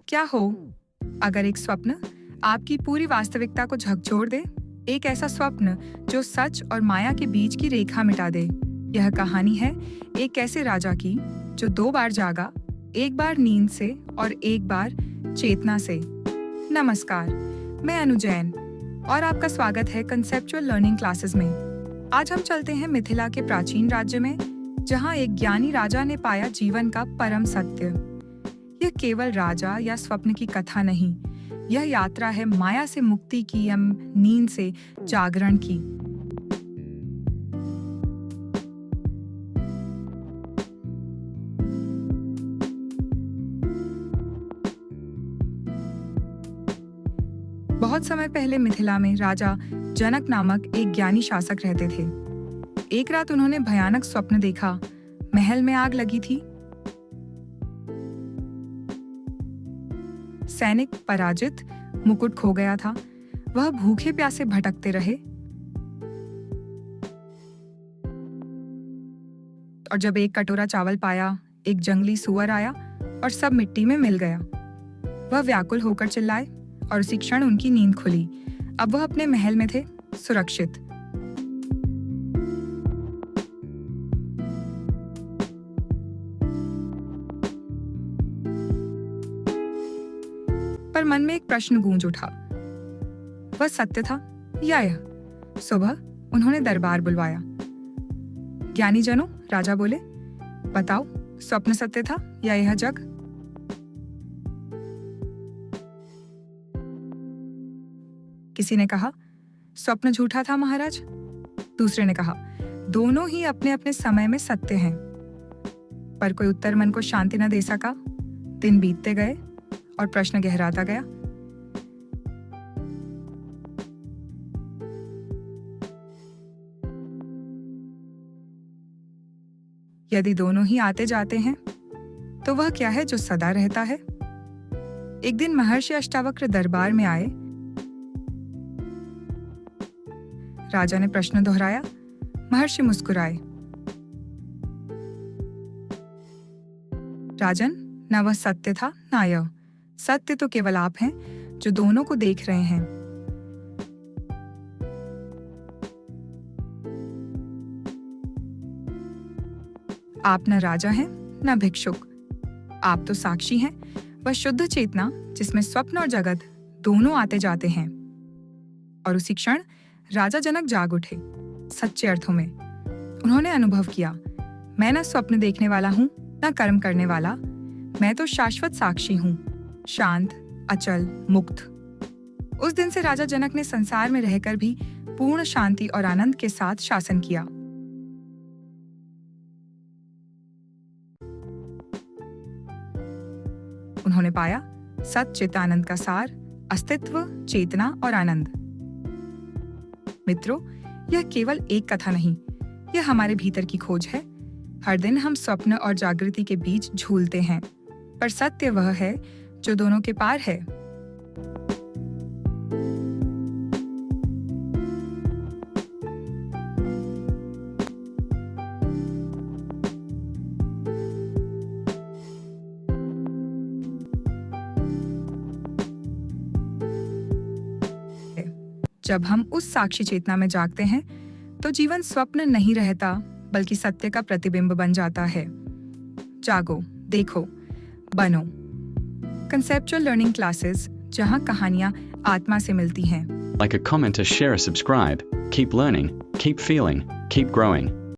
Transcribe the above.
क्या हो अगर एक स्वप्न आपकी पूरी वास्तविकता को झकझोर दे? एक ऐसा स्वप्न जो सच और माया के बीच की रेखा मिटा दे। यह कहानी है एक ऐसे राजा की जो 2 बार जागा, एक बार नींद से और एक बार चेतना से। नमस्कार, मैं अनु जैन और आपका स्वागत है कंसेप्चुअल लर्निंग क्लासेस में। आज हम चलते हैं मिथिला के प्राचीन राज्य में, जहां एक ज्ञानी राजा ने पाया जीवन का परम सत्य। यह केवल राजा या स्वप्न की कथा नहीं, यह यात्रा है माया से मुक्ति की या नींद से जागरण की। बहुत समय पहले मिथिला में राजा जनक नामक एक ज्ञानी शासक रहते थे। एक रात उन्होंने भयानक स्वप्न देखा। महल में आग लगी थी, सैनिक पराजित, मुकुट खो गया था। वह भूखे प्यासे भटकते रहे और जब एक कटोरा चावल पाया, एक जंगली सुअर आया और सब मिट्टी में मिल गया। वह व्याकुल होकर चिल्लाए और उसी क्षण उनकी नींद खुली। अब वह अपने महल में थे, सुरक्षित। पर मन में एक प्रश्न गूंज उठा, वह सत्य था या यह? सुबह उन्होंने दरबार बुलवाया। ज्ञानी जनों, राजा बोले, बताओ, स्वप्न सत्य था या यह जग? किसी ने कहा, स्वप्न झूठा था महाराज। दूसरे ने कहा, दोनों ही अपने अपने समय में सत्य हैं। पर कोई उत्तर मन को शांति न दे सका। दिन बीतते गए और प्रश्न गहराता गया। यदि दोनों ही आते जाते हैं, तो वह क्या है जो सदा रहता है? एक दिन महर्षि अष्टावक्र दरबार में आए। राजा ने प्रश्न दोहराया। महर्षि मुस्कुराए। राजन, न वह सत्य था न यह। सत्य तो केवल आप हैं जो दोनों को देख रहे हैं। आप न राजा हैं न भिक्षुक, आप तो साक्षी हैं, वह शुद्ध चेतना जिसमें स्वप्न और जगत दोनों आते जाते हैं। और उसी क्षण राजा जनक जाग उठे, सच्चे अर्थों में। उन्होंने अनुभव किया, मैं न स्वप्न देखने वाला हूं न कर्म करने वाला, मैं तो शाश्वत साक्षी हूं, शांत, अचल, मुक्त। उस दिन से राजा जनक ने संसार में रहकर भी पूर्ण शांति और आनंद के साथ शासन किया। उन्होंने पाया सत चित आनंद का सार, अस्तित्व, चेतना और आनंद। मित्रों, यह केवल एक कथा नहीं, यह हमारे भीतर की खोज है। हर दिन हम स्वप्न और जागृति के बीच झूलते हैं, पर सत्य वह है जो दोनों के पार है। जब हम उस साक्षी चेतना में जागते हैं, तो जीवन स्वप्न नहीं रहता, बल्कि सत्य का प्रतिबिंब बन जाता है। जागो, देखो, बनो। कंसेप्चुअल लर्निंग क्लासेस, जहां कहानियां आत्मा से मिलती हैं। Like a comment, a share, a subscribe. Keep learning, keep feeling, keep growing.